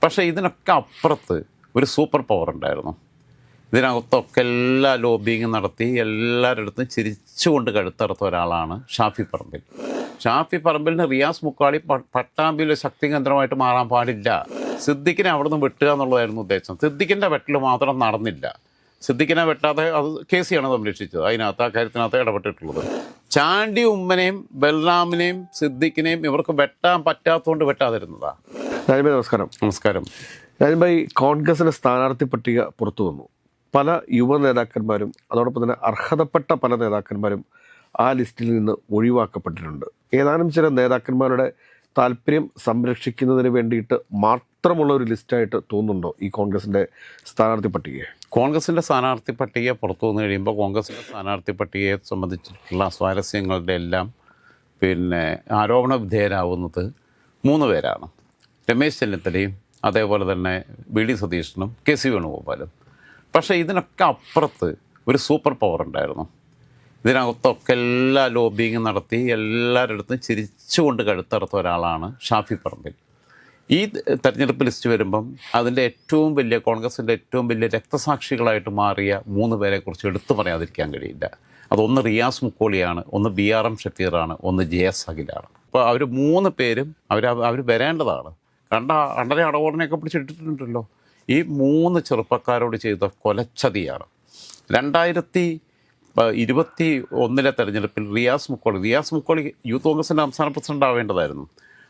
പക്ഷേ ഇതിനൊക്കെ അപ്പുറത്ത് ഒരു സൂപ്പർ പവർ ഉണ്ടായിരുന്നു. ഇതിനകത്തൊക്കെ എല്ലാ ലോബിയും നടത്തി എല്ലാവരുടെ അടുത്തും ചിരിച്ചുകൊണ്ട് കഴുത്തറുത്ത ഒരാളാണ് ഷാഫി പറമ്പിൽ. ഷാഫി പറമ്പിലിന് റിയാസ് മുക്കാളി പട്ടാമ്പിയിലെ ശക്തി കേന്ദ്രമായിട്ട് മാറാൻ പാടില്ല. സിദ്ദിഖിനെ അവിടെ നിന്ന് വെട്ടുക എന്നുള്ളതായിരുന്നു ഉദ്ദേശം. സിദ്ദിഖിൻ്റെ വെട്ടൽ മാത്രം നടന്നില്ല. സിദ്ദിഖിനെ വെട്ടാതെ അത് കേസിയാണ് സംരക്ഷിച്ചത്. അതിനകത്ത് ആ കാര്യത്തിനകത്ത് ഇടപെട്ടിട്ടുള്ളത്. ചാണ്ടി ഉമ്മനെയും ബൽറാമിനെയും സിദ്ദിഖിനെയും ഇവർക്ക് വെട്ടാൻ പറ്റാത്തതുകൊണ്ട് വെട്ടാതിരുന്നതാണ്. രാജൻഭായ് നമസ്കാരം. നമസ്കാരം. രാജൻഭായ്, കോൺഗ്രസിൻ്റെ സ്ഥാനാർത്ഥി പട്ടിക പുറത്തു വന്നു. പല യുവ നേതാക്കന്മാരും അതോടൊപ്പം തന്നെ അർഹതപ്പെട്ട പല നേതാക്കന്മാരും ആ ലിസ്റ്റിൽ നിന്ന് ഒഴിവാക്കപ്പെട്ടിട്ടുണ്ട്. ഏതാനും ചില നേതാക്കന്മാരുടെ താല്പര്യം സംരക്ഷിക്കുന്നതിന് വേണ്ടിയിട്ട് മാത്രമുള്ള ഒരു ലിസ്റ്റായിട്ട് തോന്നുന്നുണ്ടോ ഈ കോൺഗ്രസിൻ്റെ സ്ഥാനാർത്ഥി പട്ടികയെ? കോൺഗ്രസിൻ്റെ സ്ഥാനാർത്ഥി പട്ടിക പുറത്തു വന്നു കഴിയുമ്പോൾ കോൺഗ്രസിൻ്റെ സ്ഥാനാർത്ഥി പട്ടികയെ സംബന്ധിച്ചിട്ടുള്ള സ്വാരസ്യങ്ങളുടെ എല്ലാം ആരോപണ വിധേയരാകുന്നത് 3 പേരാണ്. രമേശ് ചെന്നിത്തലയും അതേപോലെ തന്നെ വി ഡി സതീശനും കെ സി വേണുഗോപാലും. പക്ഷേ ഇതിനൊക്കെ അപ്പുറത്ത് ഒരു സൂപ്പർ പവർ ഉണ്ടായിരുന്നു. ഇതിനകത്തൊക്കെ എല്ലാ ലോബിയും നടത്തി എല്ലാവരുടെ അടുത്തും ചിരിച്ചുകൊണ്ട് കഴുത്തറുത്ത ഒരാളാണ് ഷാഫി പറമ്പിൽ. ഈ തെരഞ്ഞെടുപ്പ് ലിസ്റ്റ് വരുമ്പം അതിൻ്റെ ഏറ്റവും വലിയ കോൺഗ്രസിൻ്റെ ഏറ്റവും വലിയ രക്തസാക്ഷികളായിട്ട് മാറിയ 3 പേരെക്കുറിച്ച് എടുത്തു പറയാതിരിക്കാൻ കഴിയില്ല. അതൊന്ന് റിയാസ് മുക്കോളിയാണ്, ഒന്ന് BRM ഷഫീറാണ്, ഒന്ന് JS അഖിലാണ്. അപ്പോൾ അവർ 3 പേരും അവർ വരേണ്ടതാണ്. അണ്ടരെ അടവോടനെയൊക്കെ പിടിച്ചിട്ടിട്ടുണ്ടല്ലോ. ഈ 3 ചെറുപ്പക്കാരോട് ചെയ്ത കൊലച്ചതിയാണ്. 2021 തെരഞ്ഞെടുപ്പിൽ റിയാസ് മുക്കോളി യൂത്ത് കോൺഗ്രസിൻ്റെ സംസ്ഥാന പ്രസിഡന്റ് ആവേണ്ടതായിരുന്നു.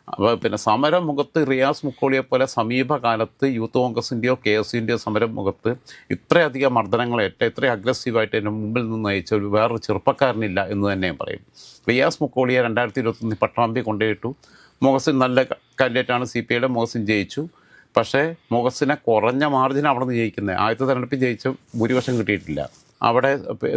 അപ്പോൾ സമരം മുഖത്ത് റിയാസ് മുക്കോളിയെ പോലെ സമീപകാലത്ത് യൂത്ത് കോൺഗ്രസിൻ്റെയോ KSUവിൻ്റെയോ സമരം മുഖത്ത് ഇത്രയധികം മർദ്ദനങ്ങളേറ്റ ഇത്രയും അഗ്രസീവായിട്ട് എൻ്റെ മുമ്പിൽ നിന്ന് നയിച്ച വേറൊരു ചെറുപ്പക്കാരനില്ല എന്ന് തന്നെ ഞാൻ പറയും. റിയാസ് മുക്കോളിയെ 2021 പട്ടാമ്പി കൊണ്ടുപോയിട്ടു. മുഹസിൻ നല്ല കാൻഡിഡേറ്റാണ്. CPIയുടെ മുഹസിൻ ജയിച്ചു. പക്ഷേ മുഹസിനെ കുറഞ്ഞ മാർജിൻ അവിടെ നിന്ന് ജയിക്കുന്നത്. ആദ്യത്തെ തെരഞ്ഞെടുപ്പിൽ ജയിച്ച ഭൂരിപക്ഷം കിട്ടിയിട്ടില്ല. അവിടെ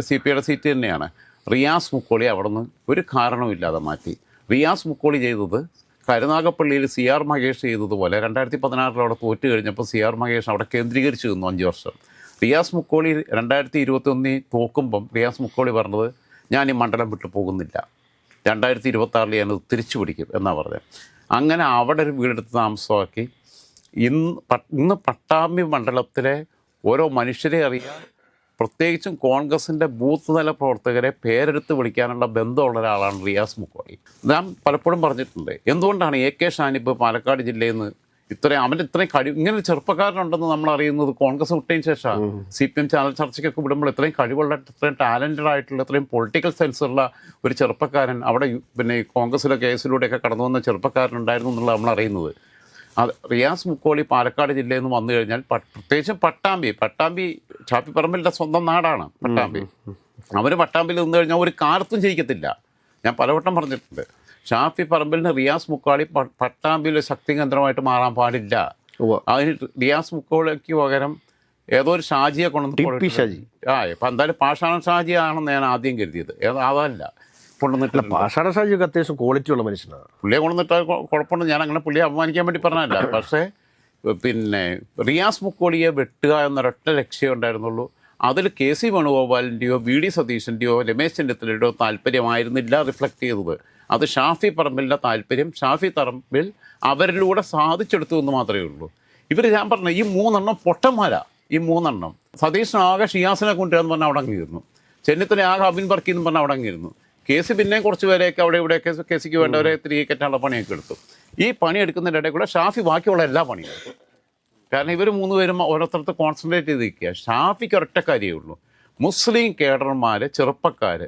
CPIയുടെ സീറ്റ് തന്നെയാണ്. റിയാസ് മുക്കോളി അവിടെ നിന്ന് ഒരു കാരണവുമില്ലാതെ മാറ്റി. റിയാസ് മുക്കോളി ചെയ്തത് കരുനാഗപ്പള്ളിയിൽ CR മഹേഷ് ചെയ്തതുപോലെ 2016 അവിടെ തോറ്റു കഴിഞ്ഞപ്പോൾ CR മഹേഷ് അവിടെ കേന്ദ്രീകരിച്ചു നിന്നു 5 വർഷം. റിയാസ് മുക്കോളി 2021 തോക്കുമ്പം റിയാസ് മുക്കോളി പറഞ്ഞത് ഞാൻ ഈ മണ്ഡലം വിട്ടു പോകുന്നില്ല, 2026 ഞാനത് തിരിച്ചു പിടിക്കും എന്നാണ് പറഞ്ഞത്. അങ്ങനെ അവിടെ ഒരു വീടെടുത്ത് താമസമാക്കി. ഇന്ന് പട്ടാമ്പി മണ്ഡലത്തിലെ ഓരോ മനുഷ്യരെ അറിയാൻ, പ്രത്യേകിച്ചും കോൺഗ്രസിൻ്റെ ബൂത്ത് തല പ്രവർത്തകരെ പേരെടുത്ത് വിളിക്കാനുള്ള ബന്ധമുള്ള ഒരാളാണ് റിയാസ് മുക്കോളി. ഞാൻ പലപ്പോഴും പറഞ്ഞിട്ടുണ്ട്, എന്തുകൊണ്ടാണ് AK ഷാനിബ് പാലക്കാട് ജില്ലയിൽ നിന്ന് അവൻ്റെ ഇത്രയും ഇങ്ങനെ ചെറുപ്പക്കാരനുണ്ടെന്ന് നമ്മൾ അറിയുന്നത് കോൺഗ്രസ് വിട്ടതിന് ശേഷമാണ്. CPM ചാനൽ ചർച്ചയ്ക്കൊക്കെ വിടുമ്പോൾ ഇത്രയും കഴിവുള്ള, ഇത്രയും ടാലൻറ്റഡ് ആയിട്ടുള്ള, ഇത്രയും പൊളിറ്റിക്കൽ സെൻസുള്ള ഒരു ചെറുപ്പക്കാരൻ അവിടെ കോൺഗ്രസിലെ കേസിലൂടെയൊക്കെ കടന്നു വന്ന ചെറുപ്പക്കാരനുണ്ടായിരുന്നു എന്നുള്ളത് നമ്മൾ അറിയുന്നത്. റിയാസ് മുക്കോളി പാലക്കാട് ജില്ലയിൽ നിന്ന് വന്നു കഴിഞ്ഞാൽ പ്രത്യേകിച്ചും പട്ടാമ്പി ഷാഫി പറമ്പിലിൻ്റെ സ്വന്തം നാടാണ് പട്ടാമ്പി. അവർ പട്ടാമ്പിയിൽ നിന്ന് കഴിഞ്ഞാൽ ഒരു കാലത്തും ജയിക്കത്തില്ല. ഞാൻ പലവട്ടം പറഞ്ഞിട്ടുണ്ട്, ഷാഫി പറമ്പിലിന് റിയാസ് മുക്കാളി പട്ടാമ്പിയിലെ ശക്തി കേന്ദ്രമായിട്ട് മാറാൻ പാടില്ല. അതിന് റിയാസ് മുക്കോളിക്ക് പകരം ഏതോ ഒരു ഷാജിയെ കൊണ്ടുവന്ന് ഇപ്പം എന്തായാലും പാഷാണം ഷാജി ആണെന്ന് ഞാൻ ആദ്യം കരുതിയത്. അതല്ല കൊണ്ടുവന്നിട്ട്. പാഷാണ ഷാജിയൊക്കെ അത്യാവശ്യം ക്വാളിറ്റി ഉള്ള മനുഷ്യനാണ്. പുള്ളിയെ കൊണ്ടുവന്നിട്ട് കുഴപ്പമുണ്ട്, ഞാൻ അങ്ങനെ പുള്ളിയെ അപമാനിക്കാൻ വേണ്ടി പറഞ്ഞല്ല. പക്ഷേ റിയാസ് മുക്കോളിയെ വെട്ടുക എന്നൊരൊറ്റ ലക്ഷ്യം ഉണ്ടായിരുന്നുള്ളൂ. അതിൽ KC വേണുഗോപാലിൻ്റെയോ VD സതീശൻ്റെയോ രമേശ് ചെന്നിത്തലയുടെയോ താല്പര്യമായിരുന്നില്ല റിഫ്ലക്റ്റ് ചെയ്തത്. അത് ഷാഫി പറമ്പിലിൻ്റെ താല്പര്യം. ഷാഫി പറമ്പിൽ അവരിലൂടെ സാധിച്ചെടുത്തു എന്ന് മാത്രമേ ഉള്ളൂ. ഞാൻ പറഞ്ഞ ഈ 3 പൊട്ടന്മാരാ. ഈ 3 സതീശൻ ആകെ ഷിയാസിനെ കൊണ്ടുവരാന്ന് പറഞ്ഞാൽ അവിടെ അങ്ങിരുന്നു. ചെന്നിത്തല ആകെ അബിൻ ബർക്കിന്ന് പറഞ്ഞാൽ അവിടെ അങ്ങിരുന്നു. KC പിന്നെയും കുറച്ച് പേരെയൊക്കെ അവിടെ ഇവിടെയൊക്കെ KCക്ക് വേണ്ടവരെ തിരികെ കെട്ടാനുള്ള പണിയൊക്കെ എടുത്തു. ഈ പണിയെടുക്കുന്നതിൻ്റെ ഇടയിൽ കൂടെ ഷാഫി ബാക്കിയുള്ള എല്ലാ പണിയും എടുത്തു. കാരണം ഇവർ 3 പേരും ഓരോരുത്തർക്ക് കോൺസെൻട്രേറ്റ് ചെയ്ത് നിൽക്കുക. ഷാഫിക്ക് ഒരൊറ്റ കാര്യമേ ഉള്ളൂ, മുസ്ലിം കേഡർമാർ, ചെറുപ്പക്കാർ,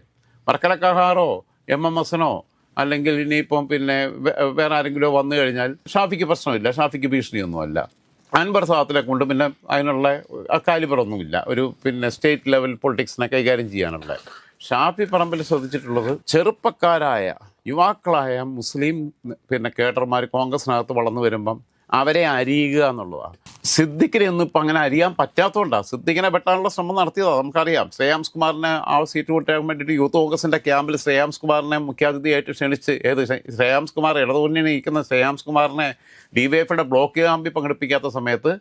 വർക്കലക്കാരോ MMSനോ അല്ലെങ്കിൽ ഇനിയിപ്പം വേറെ ആരെങ്കിലോ വന്നു കഴിഞ്ഞാൽ ഷാഫിക്ക് പ്രശ്നമില്ല, ഷാഫിക്ക് ഭീഷണിയൊന്നുമല്ല. അൻവർ സാദത്തിനെ കൊണ്ട് അതിനുള്ള കാലിബറൊന്നുമില്ല ഒരു സ്റ്റേറ്റ് ലെവൽ പൊളിറ്റിക്സിനെ കൈകാര്യം ചെയ്യാനുള്ള. ഷാഫി പറമ്പിൽ ശ്രദ്ധിച്ചിട്ടുള്ളത് ചെറുപ്പക്കാരായ യുവാക്കളായ മുസ്ലിം കേഡർമാർ കോൺഗ്രസിനകത്ത് വളർന്നു വരുമ്പം അവരെ അരിയുക എന്നുള്ളതാണ്. സിദ്ദിഖിനെ ഒന്നും ഇപ്പം അങ്ങനെ അറിയാൻ പറ്റാത്തതുകൊണ്ടാണ് സിദ്ദിഖിനെ വെട്ടാനുള്ള ശ്രമം നടത്തിയതാണ്. നമുക്കറിയാം, ശ്രേയാംസ് കുമാറിനെ ആ സീറ്റ് വിട്ടാൻ വേണ്ടിയിട്ട് യൂത്ത് കോൺഗ്രസിൻ്റെ ക്യാമ്പിൽ ശ്രേയാംസ് കുമാറിനെ മുഖ്യാതിഥിയായിട്ട് ക്ഷണിച്ച് ശ്രേയാംസ് കുമാർ ഇടതുമുന്നണി നയിക്കുന്ന ശ്രേയാംസ് കുമാറിനെ DYFയുടെ ബ്ലോക്ക് ക്യാമ്പിൽ പങ്കെടുപ്പിക്കാത്ത സമയത്ത്,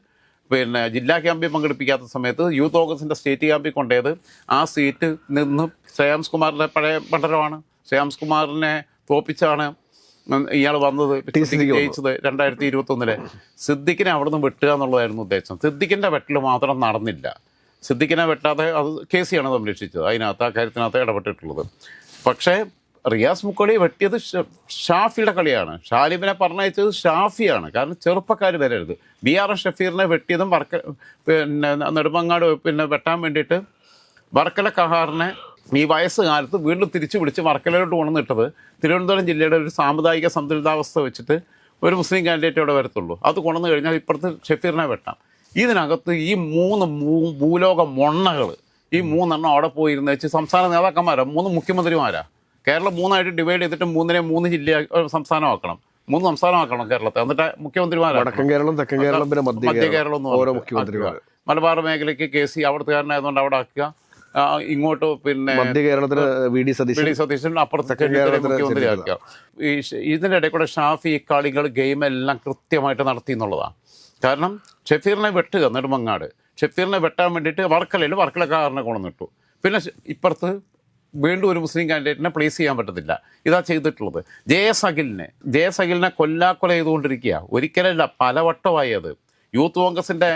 ജില്ലാ ക്യാമ്പിൽ പങ്കെടുപ്പിക്കാത്ത സമയത്ത് യൂത്ത് കോൺഗ്രസിൻ്റെ സ്റ്റേറ്റ് ക്യാമ്പിൽ കൊണ്ടുപോയത് ആ സീറ്റ് നിന്ന് ശ്രേയാംസ് കുമാറിൻ്റെ പഴയ മണ്ഡലമാണ്. ശ്രേയാംസ് കുമാറിനെ തോപ്പിച്ചാണ് ഇയാൾ വന്നത് സിദ്ദിഖ് ജയിച്ചത് 2021 സിദ്ദിഖിനെ അവിടെ നിന്ന് വെട്ടുക എന്നുള്ളതായിരുന്നു ഉദ്ദേശം. സിദ്ദിഖിൻ്റെ വെട്ടൽ മാത്രം നടന്നില്ല. സിദ്ദിഖിനെ വെട്ടാതെ അത് കേസിയാണ് സംരക്ഷിച്ചത്. അതിനകത്ത് ആ കാര്യത്തിനകത്ത് ഇടപെട്ടിട്ടുള്ളത്. പക്ഷേ റിയാസ് മുക്കോളി വെട്ടിയത് ഷാഫിയുടെ കളിയാണ്. ഷാലിബിനെ പറഞ്ഞയച്ചത് ഷാഫിയാണ്. കാരണം ചെറുപ്പക്കാർ വരരുത്. BR ഷഫീറിനെ വെട്ടിയതും പിന്നെ നെടുമങ്ങാട് പിന്നെ വെട്ടാൻ വേണ്ടിയിട്ട് വർക്കല കഹാറിനെ ഈ വയസ്സുകാലത്ത് വീണ്ടും തിരിച്ചു പിടിച്ച് വർക്കലയിലോട്ട് കൊണ്ടുവന്നിട്ടത് തിരുവനന്തപുരം ജില്ലയുടെ ഒരു സാമുദായിക സന്തുലിതാവസ്ഥ വെച്ചിട്ട് ഒരു മുസ്ലിം കാൻഡിഡേറ്റ് അവിടെ വരത്തുള്ളൂ. അത് കൊണ്ടുവന്ന് കഴിഞ്ഞാൽ ഇപ്പുറത്ത് ഷഫീറിനെ വെട്ടാം. ഇതിനകത്ത് ഈ ഭൂലോക മൊണ്ണകൾ ഈ 3 എണ്ണം അവിടെ പോയിരുന്ന വെച്ച് സംസ്ഥാന നേതാക്കന്മാരാ, 3 മുഖ്യമന്ത്രിമാരാ. കേരളം 3ആയിട്ട് ഡിവൈഡ് ചെയ്തിട്ട് 3 ജില്ല സംസ്ഥാനമാക്കണം, 3 സംസ്ഥാനമാക്കണം കേരളത്തെ. എന്നിട്ട് മുഖ്യമന്ത്രിമാരാണ് വടക്കൻ കേരളം, തെക്കൻ കേരളം, പിന്നെ മധ്യ കേരളം എന്ന് ഓരോ മുഖ്യമന്ത്രിമാർ. മലബാർ മേഖലയ്ക്ക് KC അവിടുത്തുകാരനായതുകൊണ്ട് അവിടെ ആക്കുക. ഇങ്ങോട്ട് പിന്നെ മധ്യ കേരളത്തിന് VD സതീശൻ അപ്പുറത്തെ മുഖ്യമന്ത്രി ആക്കുക. ഇതിൻ്റെ ഇടയിൽ കൂടെ ഷാഫി കളികൾ ഗെയിമെല്ലാം കൃത്യമായിട്ട് നടത്തി എന്നുള്ളതാണ്. കാരണം ഷഫീറിനെ വെട്ടുക നെടുമങ്ങാട്, ഷഫീറിനെ വെട്ടാൻ വേണ്ടിയിട്ട് വർക്കലക്കാരനെ കൊണ്ടുവന്നിട്ടു. പിന്നെ ഇപ്പുറത്ത് വീണ്ടും ഒരു മുസ്ലിം കാൻഡിഡേറ്റിനെ പ്ലേസ് ചെയ്യാൻ പറ്റത്തില്ല. ഇതാ ചെയ്തിട്ടുള്ളത്. ജയസഖിലിനെ കൊല്ലാക്കൊല ചെയ്തുകൊണ്ടിരിക്കുക. ഒരിക്കലല്ല, പലവട്ടമായി. അത് യൂത്ത് കോൺഗ്രസിൻ്റെ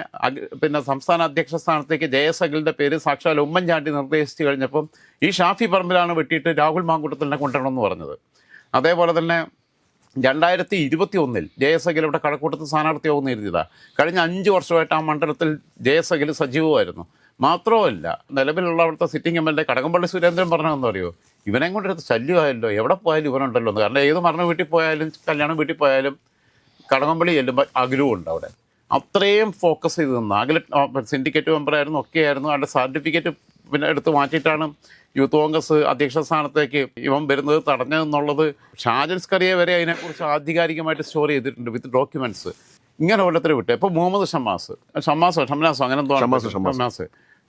പിന്നെ സംസ്ഥാന അധ്യക്ഷ സ്ഥാനത്തേക്ക് ജയസഖിലിൻ്റെ പേര് സാക്ഷാൽ ഉമ്മൻചാണ്ടി നിർദ്ദേശിച്ചു കഴിഞ്ഞപ്പം ഈ ഷാഫി പറമ്പിലാണ് വെട്ടിയിട്ട് രാഹുൽ മാങ്കൂട്ടത്തിനെ കൊണ്ടുവരണമെന്ന് പറഞ്ഞത്. അതേപോലെ തന്നെ 2021 ജയസഖിൽ ഇവിടെ കഴക്കൂട്ടത്ത് സ്ഥാനാർത്ഥിയാവുമെന്ന് എഴുതിയതാണ്. കഴിഞ്ഞ 5 വർഷമായിട്ട് ആ മണ്ഡലത്തിൽ ജയസഖിൽ സജീവമായിരുന്നു. മാത്രമല്ല, നിലവിലുള്ള അവിടുത്തെ സിറ്റിംഗ് MLA കടകംപള്ളി സുരേന്ദ്രൻ പറഞ്ഞതെന്ന് അറിയോ, ഇവനെ കൊണ്ടെടുത്ത് ശല്യമായല്ലോ, എവിടെ പോയാലും ഇവനുണ്ടല്ലോ എന്ന്. കാരണം ഏത് മരണ വീട്ടിൽ പോയാലും കല്യാണം വീട്ടിൽ പോയാലും കടകംപള്ളി ചെല്ലുമ്പോൾ അഖിലും ഉണ്ട് അവിടെ. അത്രയും ഫോക്കസ് ചെയ്ത് നിന്ന് അഖില സിൻഡിക്കേറ്റ് മെമ്പറായിരുന്നു, ഒക്കെയായിരുന്നു. അതിൻ്റെ സർട്ടിഫിക്കറ്റ് പിന്നെ എടുത്ത് മാറ്റിയിട്ടാണ് യൂത്ത് കോൺഗ്രസ് അധ്യക്ഷ സ്ഥാനത്തേക്ക് ഇവൻ വരുന്നത് തടഞ്ഞതെന്നുള്ളത് ഷാജൻ സ്കറിയെ വരെ അതിനെക്കുറിച്ച് ആധികാരികമായിട്ട് സ്റ്റോർ ചെയ്തിട്ടുണ്ട് വിത്ത് ഡോക്യുമെൻറ്റ്സ്. ഇങ്ങനെ ഓരോരുത്തർ വിട്ടു. ഇപ്പോൾ മുഹമ്മദ് ഷംനാസോ അങ്ങനെ എന്തോ ഷംനാസ്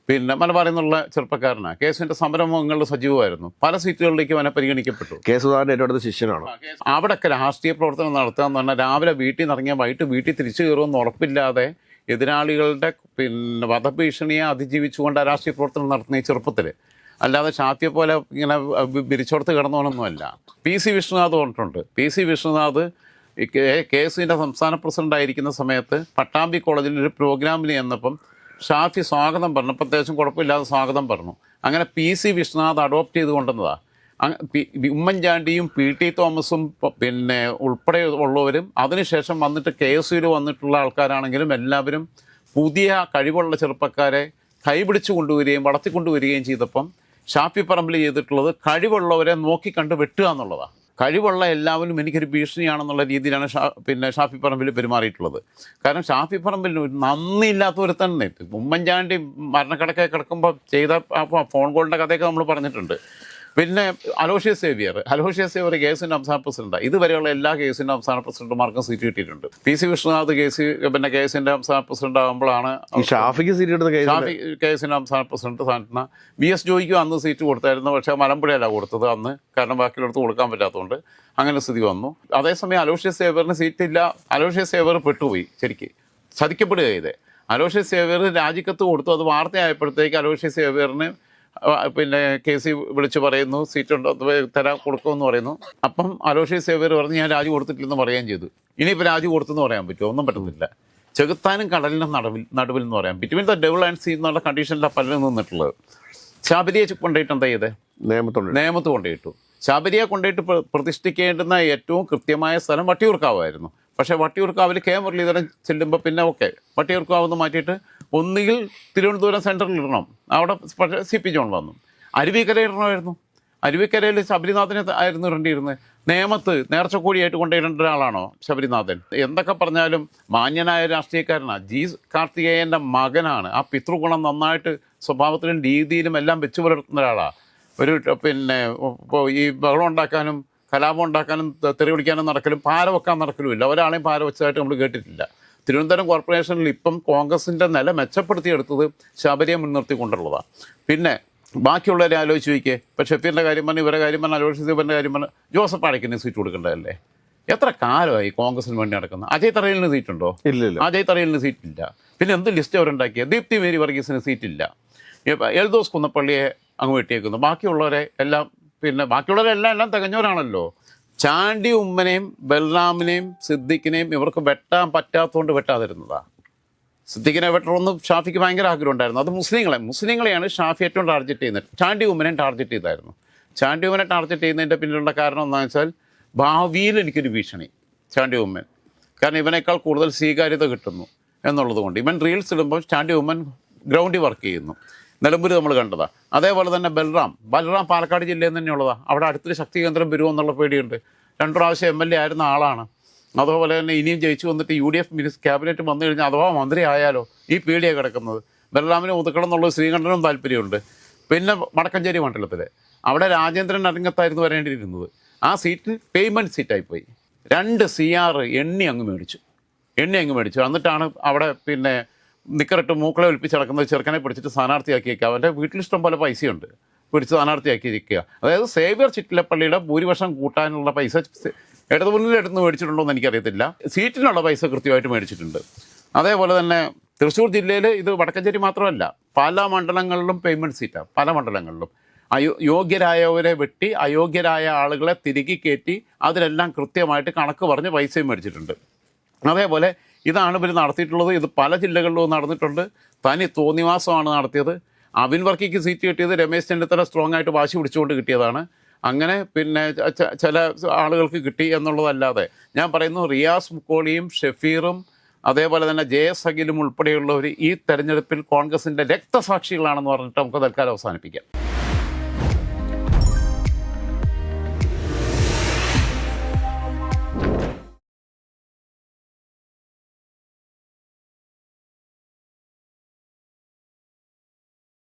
പിന്നെ മലബാറിൽ നിന്നുള്ള ചെറുപ്പക്കാരനാണ്. കേസിൻ്റെ സമരമുഖങ്ങളിൽ സജീവമായിരുന്നു. പല സീറ്റുകളിലേക്കും അവനെ പരിഗണിക്കപ്പെട്ടു. കേസുദാരൻ്റെ ശിഷ്യനാണ്. അവിടെയൊക്കെ രാഷ്ട്രീയ പ്രവർത്തനം നടത്തുക എന്ന് പറഞ്ഞാൽ രാവിലെ വീട്ടിൽ നിന്ന് ഇറങ്ങിയാൽ വൈകിട്ട് വീട്ടിൽ തിരിച്ചു കയറുമെന്ന് ഉറപ്പില്ലാതെ എതിരാളികളുടെ പിന്നെ വധഭീഷണിയെ അതിജീവിച്ചുകൊണ്ട് രാഷ്ട്രീയ പ്രവർത്തനം നടത്തുന്ന ഈ ചെറുപ്പത്തിൽ, അല്ലാതെ ഷാഫിയെ പോലെ ഇങ്ങനെ വിരിച്ചോടത്ത് കിടന്നോണൊന്നുമല്ല. PC വിശ്വനാഥ് പറഞ്ഞിട്ടുണ്ട്. PC വിശ്വനാഥ് KSUവിൻ്റെ സംസ്ഥാന പ്രസിഡൻ്റായിരിക്കുന്ന സമയത്ത് പട്ടാമ്പി കോളേജിൽ ഒരു പ്രോഗ്രാമിന് ചെന്നപ്പം ഷാഫി സ്വാഗതം പറഞ്ഞു. അപ്പം അത്യാവശ്യം കുഴപ്പമില്ലാതെ സ്വാഗതം പറഞ്ഞു. അങ്ങനെ PC വിശ്വനാഥ് അഡോപ്റ്റ് ചെയ്ത് കൊണ്ടുവന്നതാണ്. ഉമ്മൻചാണ്ടിയും PT തോമസും പിന്നെ ഉൾപ്പെടെ ഉള്ളവരും അതിനുശേഷം വന്നിട്ട് KSUവിൽ വന്നിട്ടുള്ള ആൾക്കാരാണെങ്കിലും എല്ലാവരും പുതിയ കഴിവുള്ള ചെറുപ്പക്കാരെ കൈപിടിച്ചു കൊണ്ടുവരികയും വളർത്തിക്കൊണ്ടുവരികയും ചെയ്തപ്പം ഷാഫി പറമ്പിൽ ചെയ്തിട്ടുള്ളത് കഴിവുള്ളവരെ നോക്കിക്കണ്ട് വെട്ടുക എന്നുള്ളതാണ്. കഴിവുള്ള എല്ലാവരും എനിക്കൊരു ഭീഷണിയാണെന്നുള്ള രീതിയിലാണ് ഷാഫി പറമ്പിൽ പെരുമാറിയിട്ടുള്ളത്. കാരണം ഷാഫി പറമ്പിൽ നന്ദിയില്ലാത്ത ഒരു തന്നെ ഉമ്മൻചാണ്ടി മരണക്കിടക്കെ കിടക്കുമ്പോൾ ചെയ്ത ഫോൺ കോളിൻ്റെ കഥയൊക്കെ നമ്മൾ പറഞ്ഞിട്ടുണ്ട്. പിന്നെ അലോഷ്യസ് സേവിയർ കേസിൻ്റെ സംസ്ഥാന പ്രസിഡന്റാണ്. ഇതുവരെയുള്ള എല്ലാ കേസിൻ്റെ സംസ്ഥാന പ്രസിഡന്റുമാർക്കും സീറ്റ് കിട്ടിയിട്ടുണ്ട്. PC വിശ്വനാഥ് പിന്നെ കേസിൻ്റെ സംസ്ഥാന പ്രസിഡന്റ് ആകുമ്പോഴാണ് ഷാഫിക്ക് സീറ്റ് കിട്ടുന്നത്. ഷാഫി കേസിൻ്റെ സംസ്ഥാന പ്രസിഡന്റ് സ്ഥാനത്തിന് VS ജോയിക്കും അന്ന് സീറ്റ് കൊടുത്തായിരുന്നു. പക്ഷേ മലമ്പുഴയല്ല കൊടുത്തത് അന്ന്, കാരണം ബാക്കിയുള്ളടത്ത് കൊടുക്കാൻ പറ്റാത്തതുകൊണ്ട് അങ്ങനെ സ്ഥിതി വന്നു. അതേസമയം അലോഷ്യസ് സേവിയറിന് സീറ്റില്ല. അലോഷ്യസ് സേവിയർ പെട്ടുപോയി, ശരിക്ക് ചതിക്കപ്പെടുക ചെയ്തേ. അലോഷ്യസ് സേവിയർ രാജിക്കത്ത് കൊടുത്തു. അത് വാർത്തയായപ്പോഴത്തേക്ക് അലോഷ്യസ് സേവിയറിന് പിന്നെ KC വിളിച്ച് പറയുന്നു സീറ്റുണ്ടോ കൊടുക്കുമെന്ന് പറയുന്നു. അപ്പം അലോഷ്യസ് സേവിയർ പറഞ്ഞ് ഞാൻ രാജി കൊടുത്തിട്ടില്ലെന്ന് പറയുകയും ചെയ്തു. ഇനിയിപ്പോൾ രാജി കൊടുത്തെന്ന് പറയാൻ പറ്റുമോ? ഒന്നും പറ്റുന്നില്ല. ചെകുത്താനും കടലിനും നടുവിൽ എന്ന് പറയാം. Between the devil and sea എന്നുള്ള കണ്ടീഷനിലാണ് പലരും നിന്നിട്ടുള്ളത്. ശബരിയെ കൊണ്ടുപോയിട്ട് എന്താ ചെയ്തേ? നേമത്ത് കൊണ്ടുപോയിട്ടു. ശബരിയെ കൊണ്ടുപോയിട്ട് പ്രതിഷ്ഠിക്കേണ്ടുന്ന ഏറ്റവും കൃത്യമായ സ്ഥലം വട്ടിയൂർക്കാവായിരുന്നു. പക്ഷേ വട്ടിയൂർക്കാവിൽ K മുരളീധരൻ ചെല്ലുമ്പോൾ പിന്നെ വട്ടിയൂർക്കാവെന്ന് മാറ്റിയിട്ട് ഒന്നുകിൽ തിരുവനന്തപുരം സെൻട്രലിൽ ഇടണം. അവിടെ പക്ഷേ CP ജോൺ വന്നു. അരുവിക്കര ഇടണമായിരുന്നു. അരുവിക്കരയിൽ ശബരിനാഥനെ ആയിരുന്നു ഇടേണ്ടിയിരുന്നത്. നേമത്ത് നേർച്ചക്കോടിയായിട്ട് കൊണ്ടുവരേണ്ട ഒരാളാണോ ശബരിനാഥൻ? എന്തൊക്കെ പറഞ്ഞാലും മാന്യനായ രാഷ്ട്രീയക്കാരനാണ്. കാർത്തികേയൻ്റെ മകനാണ്. ആ പിതൃഗുണം നന്നായിട്ട് സ്വഭാവത്തിലും രീതിയിലും എല്ലാം വെച്ചു പുലർത്തുന്ന ഒരാളാണ്. ഒരു പിന്നെ ഇപ്പോൾ ഈ ബഹളം ഉണ്ടാക്കാനും കലാപം ഉണ്ടാക്കാനും തെറി വിളിക്കാനും നടക്കലും പാര വെക്കാൻ നടക്കലുമില്ല. ഒരാളെയും പാര വെച്ചതായിട്ട് നമ്മൾ കേട്ടിട്ടില്ല. തിരുവനന്തപുരം കോർപ്പറേഷനിൽ ഇപ്പം കോൺഗ്രസിൻ്റെ നില മെച്ചപ്പെടുത്തിയെടുത്തത് ശബരിയെ മുൻനിർത്തിക്കൊണ്ടുള്ളതാണ്. പിന്നെ ബാക്കിയുള്ളവരെ ആലോചിച്ച് വയ്ക്കേ. ഇപ്പോൾ ഷഫീറിൻ്റെ കാര്യം പറഞ്ഞ് ഇവരുടെ കാര്യം പറഞ്ഞാൽ അലോഷ്യസ് സേവിയറിൻ്റെ കാര്യം പറഞ്ഞാൽ ജോസഫ് അടയ്ക്കിന് സീറ്റ് കൊടുക്കേണ്ടതല്ലേ? എത്ര കാലമായി കോൺഗ്രസിന് വേണ്ടി നടക്കുന്നത്? അജയ് തറയിലിന് സീറ്റുണ്ടോ? ഇല്ല. അജയ് തറയിലിന് സീറ്റില്ല. പിന്നെ എന്ത് ലിസ്റ്റ് അവരുണ്ടാക്കിയത്? ദീപ്തി മേരി വർഗീസിന് സീറ്റില്ല. എൽദോസ് കുന്നപ്പള്ളിയെ അങ്ങ് വെട്ടിയേക്കുന്നു. ബാക്കിയുള്ളവരെല്ലാം തികഞ്ഞവരാണല്ലോ. ചാണ്ടി ഉമ്മനെയും ബൽറാമിനെയും സിദ്ദിഖിനെയും ഇവർക്ക് വെട്ടാൻ പറ്റാത്തതുകൊണ്ട് വെട്ടാതിരുന്നതാണ്. സിദ്ദിഖിനെ വെട്ടണമെന്ന് ഷാഫിക്ക് ഭയങ്കര ആഗ്രഹം ഉണ്ടായിരുന്നു. അത് മുസ്ലിങ്ങളെയാണ് ഷാഫി ഏറ്റവും ടാർഗറ്റ് ചെയ്യുന്നത്. ചാണ്ടി ഉമ്മനെയും ടാർഗറ്റ് ചെയ്തായിരുന്നു. ചാണ്ടി ഉമ്മനെ ടാർഗറ്റ് ചെയ്യുന്നതിൻ്റെ പിന്നിലുള്ള കാരണം എന്താണെന്ന് വെച്ചാൽ ഭാവിയിൽ എനിക്കൊരു ഭീഷണി ചാണ്ടി ഉമ്മൻ, കാരണം ഇവനേക്കാൾ കൂടുതൽ സ്വീകാര്യത കിട്ടുന്നു എന്നുള്ളത് കൊണ്ട്. ഇവൻ റീൽസ് ഇടുമ്പോൾ ചാണ്ടി ഉമ്മൻ ഗ്രൗണ്ടിൽ വർക്ക് ചെയ്യുന്നു. നിലമ്പൂർ നമ്മൾ കണ്ടതാണ്. അതേപോലെ തന്നെ ബൽറാം പാലക്കാട് ജില്ലയിൽ തന്നെയുള്ളതാണ്. അവിടെ അടുത്തൊരു ശക്തി കേന്ദ്രം വരുമോ എന്നുള്ള പേടിയുണ്ട്. 2 പ്രാവശ്യം MLA ആയിരുന്ന ആളാണ്. അതുപോലെ തന്നെ ഇനിയും ജയിച്ചു വന്നിട്ട് UDF ക്യാബിനറ്റ് വന്നു കഴിഞ്ഞാൽ അഥവാ മന്ത്രി ആയാലോ ഈ പേടിയാണ് കിടക്കുന്നത്. ബൽറാമിനെ ഒതുക്കണം എന്നുള്ള ശ്രീകണ്ഠനും താല്പര്യമുണ്ട്. പിന്നെ വടക്കഞ്ചേരി മണ്ഡലത്തിൽ അവിടെ രാജേന്ദ്രൻ അരങ്ങത്തായിരുന്നു വരേണ്ടിയിരുന്നത്. ആ സീറ്റ് പേയ്മെൻറ്റ് സീറ്റായിപ്പോയി. 2 CR എണ്ണി അങ്ങ് മേടിച്ചു. എന്നിട്ടാണ് അവിടെ പിന്നെ നിക്കറിട്ട് മൂക്കളെ ഒലിപ്പിച്ച് നടക്കുന്നത് ചെറുക്കനെ പിടിച്ചിട്ട് സ്ഥാനാർത്ഥിയാക്കിയേക്കുക. അവൻ്റെ വീട്ടിലിഷ്ടം പോലെ പൈസയുണ്ട്, പിടിച്ച് സ്ഥാനാർത്ഥിയാക്കിയിരിക്കുക. അതായത് സേവ്യർ ചിറ്റിലപ്പള്ളിയുടെ ഭൂരിപക്ഷം കൂട്ടാനുള്ള പൈസ ഇടതുമുന്നിലെടുത്ത് മേടിച്ചിട്ടുണ്ടോ എന്ന് എനിക്കറിയത്തില്ല. സീറ്റിനുള്ള പൈസ കൃത്യമായിട്ട് മേടിച്ചിട്ടുണ്ട്. അതേപോലെ തന്നെ തൃശ്ശൂർ ജില്ലയിൽ ഇത് വടക്കഞ്ചേരി മാത്രമല്ല, പല മണ്ഡലങ്ങളിലും പേയ്മെൻറ്റ് സീറ്റാണ്. പല മണ്ഡലങ്ങളിലും യോഗ്യരായവരെ വെട്ടി അയോഗ്യരായ ആളുകളെ തിരികെ കയറ്റി അതിലെല്ലാം കൃത്യമായിട്ട് കണക്ക് പറഞ്ഞ് പൈസയും മേടിച്ചിട്ടുണ്ട്. അതേപോലെ ഇതാണ് ഇവർ നടത്തിയിട്ടുള്ളത്. ഇത് പല ജില്ലകളിലും നടന്നിട്ടുണ്ട്. തനി തോന്നിവാസമാണ് നടത്തിയത്. അബിൻ വർക്കിക്ക് സീറ്റ് കിട്ടിയത് രമേശ് ചെന്നിത്തല സ്ട്രോങ് ആയിട്ട് വാശി പിടിച്ചുകൊണ്ട് കിട്ടിയതാണ്. അങ്ങനെ പിന്നെ ചില ആളുകൾക്ക് കിട്ടി എന്നുള്ളതല്ലാതെ ഞാൻ പറയുന്നു, റിയാസ് മുക്കോളിയും ഷഫീറും അതേപോലെ തന്നെ JS അഖിലും ഉൾപ്പെടെയുള്ളവർ ഈ തെരഞ്ഞെടുപ്പിൽ കോൺഗ്രസിൻ്റെ രക്തസാക്ഷികളാണെന്ന് പറഞ്ഞിട്ട് നമുക്ക് തൽക്കാലം അവസാനിപ്പിക്കാം.